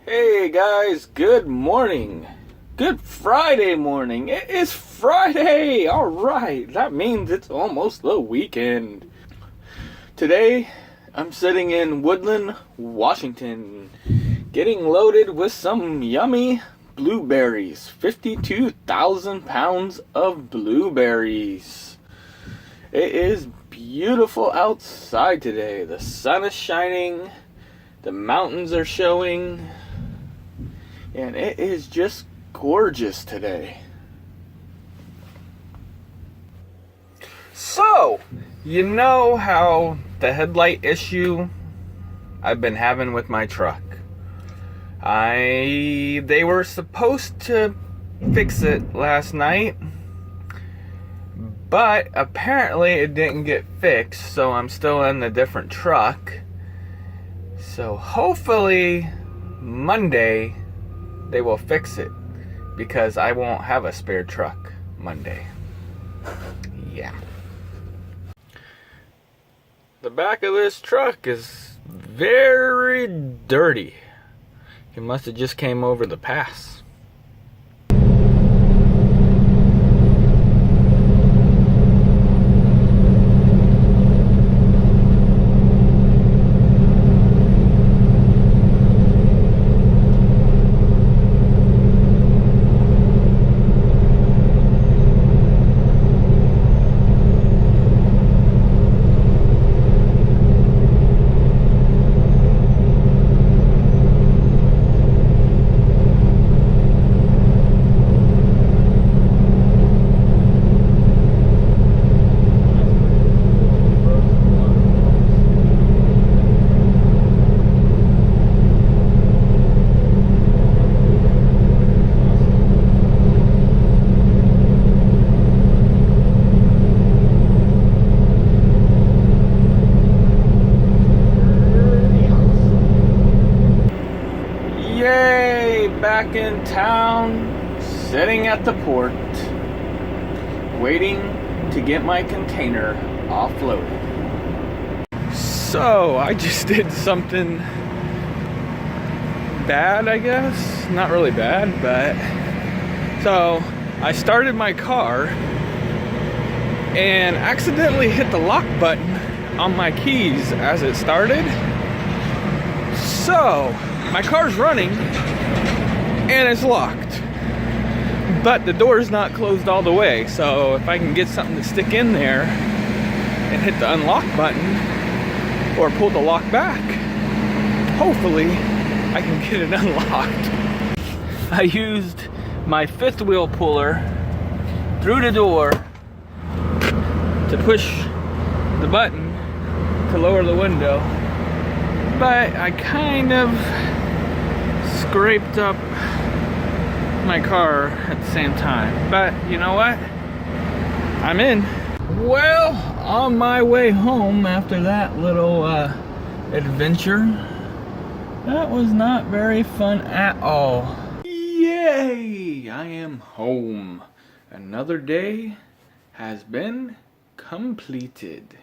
Hey guys, good morning. Good Friday morning. It is Friday. All right. That means it's almost the weekend. Today, I'm sitting in Woodland, Washington, getting loaded with some yummy blueberries. 52,000 pounds of blueberries. It is beautiful outside today. The sun is shining. The mountains are showing. And it is just gorgeous today. So, you know how the headlight issue I've been having with my truck. They were supposed to fix it last night, but apparently it didn't get fixed, so I'm still in a different truck. So hopefully Monday they will fix it, because I won't have a spare truck Monday. Yeah. The back of this truck is very dirty. He must have just came over the pass. Yay! Back in town, sitting at the port, waiting to get my container offloaded. So, I just did something bad, I guess. Not really bad, but... So, I started my car and accidentally hit the lock button on my keys as it started. So, my car's running and it's locked, but the door is not closed all the way. So if I can get something to stick in there and hit the unlock button or pull the lock back, hopefully I can get it unlocked. I used my fifth wheel puller through the door to push the button to lower the window, but I kind of scraped up my car at the same time. But you know what? I'm in. Well, on my way home after that little adventure, that was not very fun at all. Yay! I am home. Another day has been completed.